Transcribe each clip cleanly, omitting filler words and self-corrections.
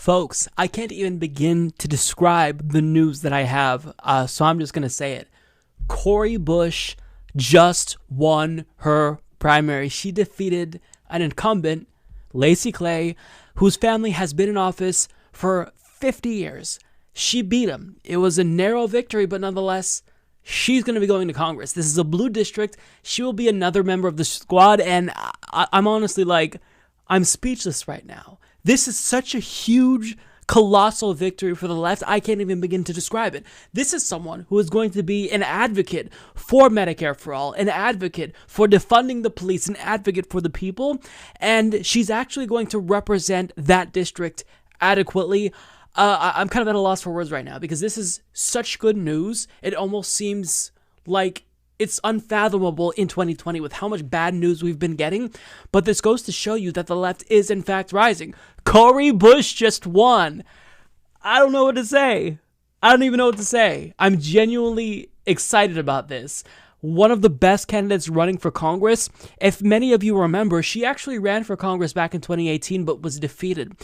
Folks, I can't even begin to describe the news that I have, so I'm just going to say it. Cori Bush just won her primary. She defeated an incumbent, Lacy Clay, whose family has been in office for 50 years. She beat him. It was a narrow victory, but nonetheless, she's going to be going to Congress. This is a blue district. She will be another member of the squad, and I'm honestly I'm speechless right now. This is such a huge, colossal victory for the left. I can't even begin to describe it. This is someone who is going to be an advocate for Medicare for all, an advocate for defunding the police, an advocate for the people, and she's actually going to represent that district adequately. I'm kind of at a loss for words right now because this is such good news. It almost seems like it's unfathomable in 2020 with how much bad news we've been getting, but this goes to show you that the left is in fact rising. Cori Bush just won. I don't know what to say. I don't even know what to say. I'm genuinely excited about this. One of the best candidates running for Congress. If many of you remember, she actually ran for Congress back in 2018 but was defeated.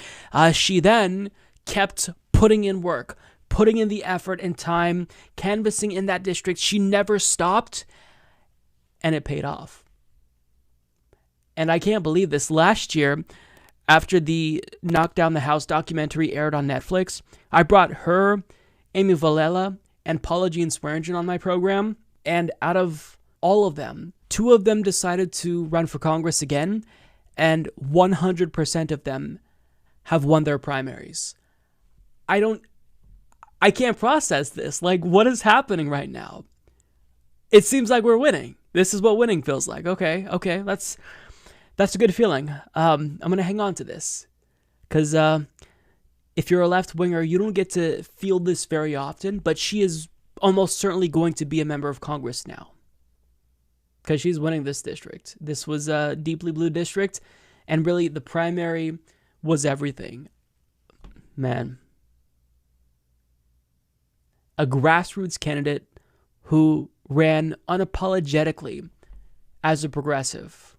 She then kept putting in work, putting in the effort and time, canvassing in that district. She never stopped, and it paid off. And I can't believe this. Last year, after the Knock Down the House documentary aired on Netflix, I brought her, Amy Vilela, and Paula Jean Swearingen on my program, and out of all of them, 2 of them decided to run for Congress again, and 100% of them have won their primaries. I can't process this. What is happening right now? It seems like we're winning. This is what winning feels like. Okay, that's a good feeling. I'm going to hang on to this. Because if you're a left-winger, you don't get to feel this very often, but she is almost certainly going to be a member of Congress now. Because she's winning this district. This was a deeply blue district, and really the primary was everything. Man. A grassroots candidate who ran unapologetically as a progressive.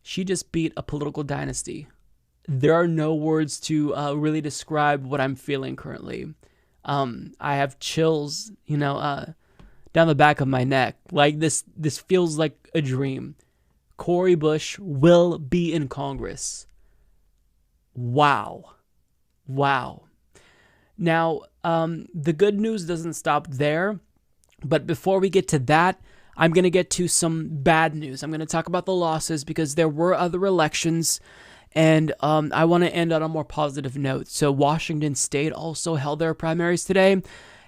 She just beat a political dynasty. There are no words to really describe what I'm feeling currently. I have chills, down the back of my neck. This feels like a dream. Cori Bush will be in Congress. Wow. Now, the good news doesn't stop there, but before we get to that, I'm going to get to some bad news. I'm going to talk about the losses because there were other elections, and I want to end on a more positive note. So Washington State also held their primaries today,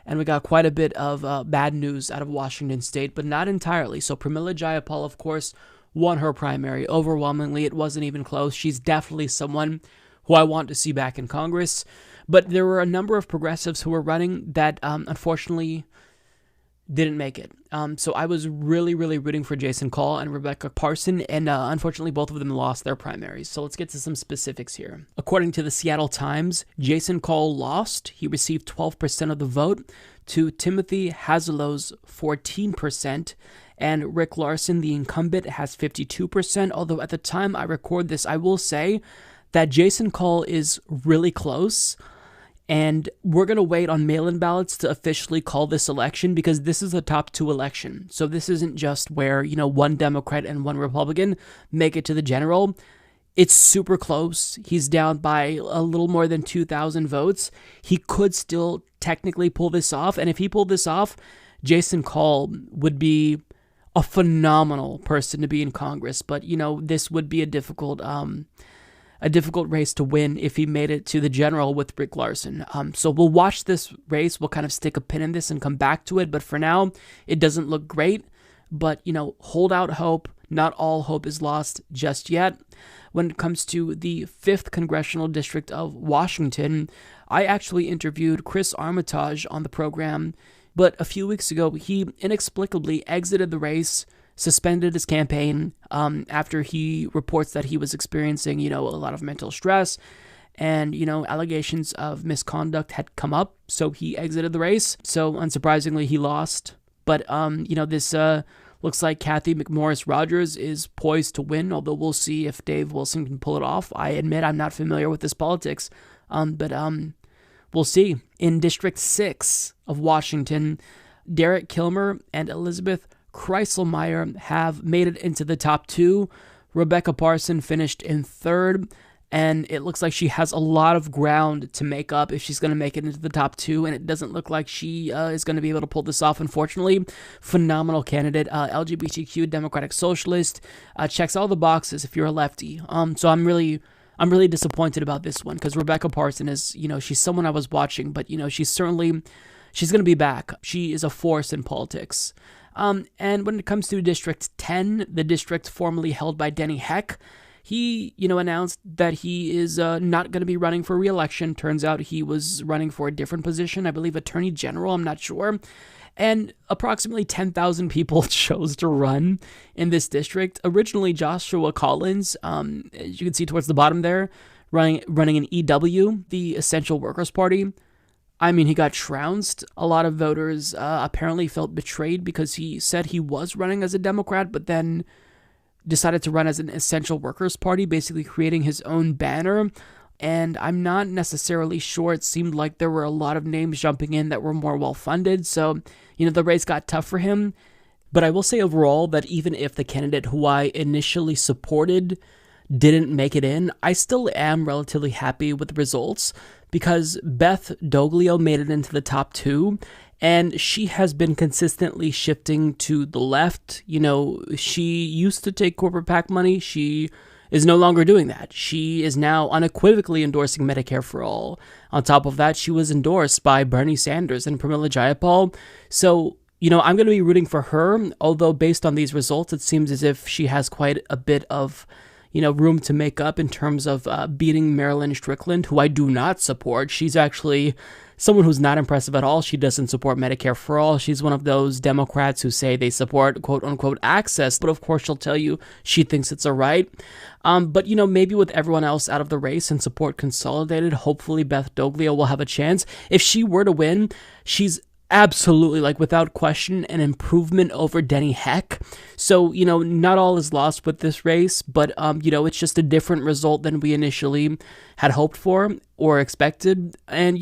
and we got quite a bit of bad news out of Washington State, but not entirely. So Pramila Jayapal, of course, won her primary overwhelmingly. It wasn't even close. She's definitely someone who I want to see back in Congress. But there were a number of progressives who were running that unfortunately didn't make it. So I was really, really rooting for Jason Call and Rebecca Parson, and unfortunately both of them lost their primaries. So let's get to some specifics here. According to the Seattle Times, Jason Call lost. He received 12% of the vote to Timothy Hazelow's 14%, and Rick Larson, the incumbent, has 52%, although at the time I record this, I will say that Jason Call is really close. And we're going to wait on mail-in ballots to officially call this election because this is a top 2 election. So this isn't just where, one Democrat and one Republican make it to the general. It's super close. He's down by a little more than 2,000 votes. He could still technically pull this off. And if he pulled this off, Jason Call would be a phenomenal person to be in Congress. But, this would be a difficult race to win if he made it to the general with Rick Larson. So we'll watch this race. We'll kind of stick a pin in this and come back to it. But for now, it doesn't look great. But, hold out hope. Not all hope is lost just yet. When it comes to the 5th Congressional District of Washington, I actually interviewed Chris Armitage on the program. But a few weeks ago, he inexplicably exited the race, suspended his campaign after he reports that he was experiencing, a lot of mental stress and, allegations of misconduct had come up. So he exited the race. So unsurprisingly, he lost. But, this Looks like Kathy McMorris Rogers is poised to win, although we'll see if Dave Wilson can pull it off. I admit I'm not familiar with this politics, but we'll see. In District 6 of Washington, Derek Kilmer and Elizabeth Kreiselmeyer have made it into the top 2. Rebecca Parson finished in 3rd, and it looks like she has a lot of ground to make up if she's going to make it into the top 2, and it doesn't look like she is going to be able to pull this off, unfortunately. Phenomenal candidate, LGBTQ, Democratic Socialist, checks all the boxes if you're a lefty. So I'm really disappointed about this one, because Rebecca Parson is, she's someone I was watching, but, she's going to be back. She is a force in politics. And when it comes to District 10, the district formerly held by Denny Heck, he, announced that he is not going to be running for re-election. Turns out he was running for a different position, I believe Attorney General, I'm not sure. And approximately 10,000 people chose to run in this district. Originally, Joshua Collins, as you can see towards the bottom there, running an EW, the Essential Workers Party. I mean, he got trounced. A lot of voters apparently felt betrayed because he said he was running as a Democrat, but then decided to run as an Essential Workers Party, basically creating his own banner. And I'm not necessarily sure. It seemed like there were a lot of names jumping in that were more well-funded. So, the race got tough for him. But I will say overall that even if the candidate who I initially supported didn't make it in, I still am relatively happy with the results, because Beth Doglio made it into the top 2, and she has been consistently shifting to the left. She used to take corporate PAC money. She is no longer doing that. She is now unequivocally endorsing Medicare for All. On top of that, she was endorsed by Bernie Sanders and Pramila Jayapal. So, I'm going to be rooting for her, although based on these results, it seems as if she has quite a bit of room to make up in terms of beating Marilyn Strickland, who I do not support. She's actually someone who's not impressive at all. She doesn't support Medicare for All. She's one of those Democrats who say they support quote-unquote access, but of course she'll tell you she thinks it's a right. But, maybe with everyone else out of the race and support consolidated, hopefully Beth Doglio will have a chance. If she were to win, she's absolutely, without question, an improvement over Denny Heck. So, not all is lost with this race, but, it's just a different result than we initially had hoped for or expected. And,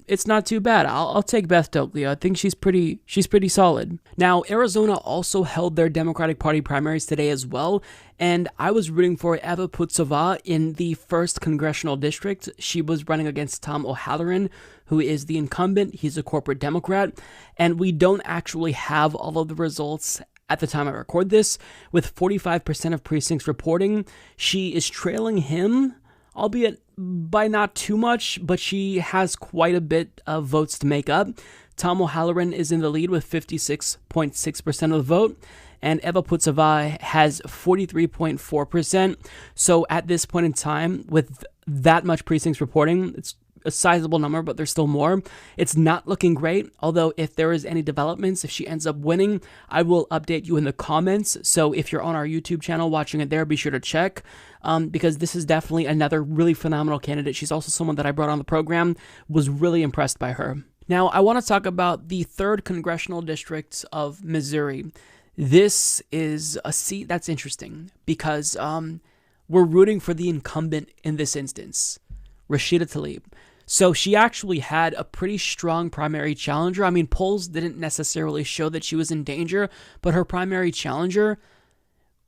it's not too bad. I'll take Beth Doglio. I think she's pretty solid. Now, Arizona also held their Democratic Party primaries today as well, and I was rooting for Eva Putsova in the 1st Congressional District. She was running against Tom O'Halloran, who is the incumbent. He's a corporate Democrat, and we don't actually have all of the results at the time I record this. With 45% of precincts reporting, she is trailing him, albeit by not too much, but she has quite a bit of votes to make up. Tom O'Halloran is in the lead with 56.6% of the vote, and Eva Putsova has 43.4%. So at this point in time, with that much precincts reporting, it's a sizable number, but there's still more. It's not looking great, although if there is any developments, if she ends up winning, I will update you in the comments. So if you're on our YouTube channel watching it there, be sure to check, because this is definitely another really phenomenal candidate. She's also someone that I brought on the program, was really impressed by her. Now, I want to talk about the 3rd Congressional District of Missouri. This is a seat that's interesting because we're rooting for the incumbent in this instance, Rashida Tlaib. So she actually had a pretty strong primary challenger. I mean, polls didn't necessarily show that she was in danger, but her primary challenger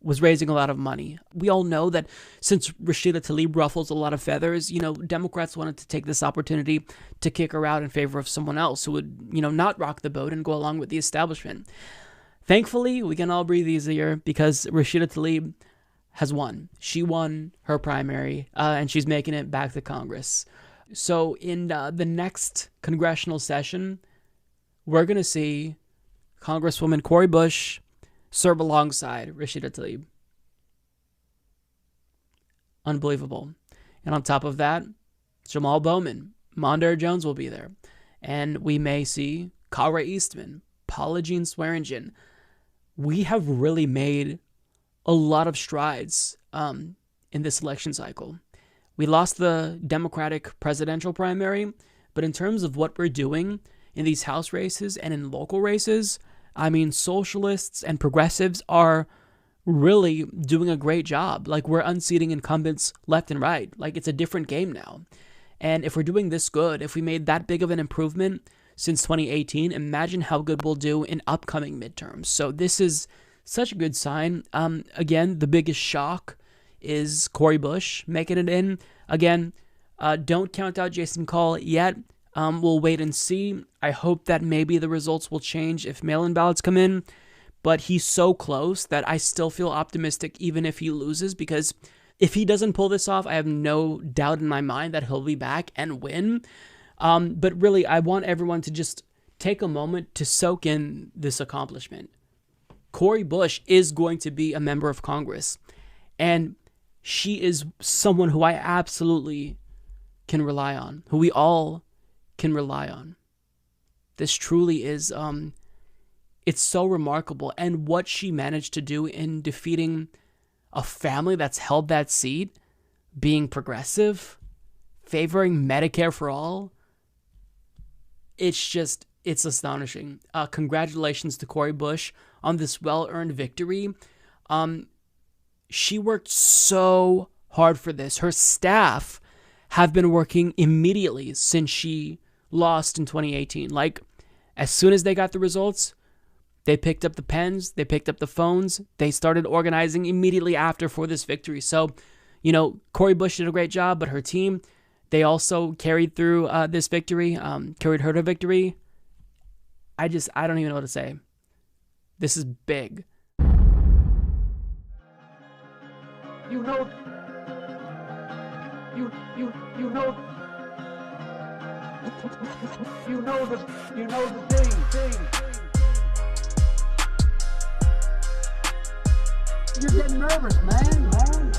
was raising a lot of money. We all know that since Rashida Tlaib ruffles a lot of feathers, Democrats wanted to take this opportunity to kick her out in favor of someone else who would, not rock the boat and go along with the establishment. Thankfully, we can all breathe easier because Rashida Tlaib has won. She won her primary, and she's making it back to Congress. So in the next congressional session, we're going to see Congresswoman Cori Bush serve alongside Rashida Tlaib. Unbelievable. And on top of that, Jamal Bowman, Mondaire Jones will be there. And we may see Kara Eastman, Paula Jean Swearingen. We have really made a lot of strides in this election cycle. We lost the Democratic presidential primary, but in terms of what we're doing in these House races and in local races, I mean, socialists and progressives are really doing a great job. Like, we're unseating incumbents left and right. Like, it's a different game now. And if we're doing this good, if we made that big of an improvement since 2018, imagine how good we'll do in upcoming midterms. So this is such a good sign. Again, the biggest shock is Cori Bush making it in. Again, don't count out Jason Call yet. We'll wait and see. I hope that maybe the results will change if mail-in ballots come in. But he's so close that I still feel optimistic even if he loses, because if he doesn't pull this off, I have no doubt in my mind that he'll be back and win. But really, I want everyone to just take a moment to soak in this accomplishment. Cori Bush is going to be a member of Congress, and she is someone who I absolutely can rely on, who we all can rely on. This truly is, it's so remarkable. And what she managed to do in defeating a family that's held that seat, being progressive, favoring Medicare for all, it's astonishing. Congratulations to Cori Bush on this well-earned victory. She worked so hard for this. Her staff have been working immediately since she lost in 2018. Like, as soon as they got the results, they picked up the pens, they picked up the phones, they started organizing immediately after for this victory. So, Cori Bush did a great job, but her team, they also carried through this victory, carried her to victory. I don't even know what to say. This is big. You know the thing. You're getting nervous, man.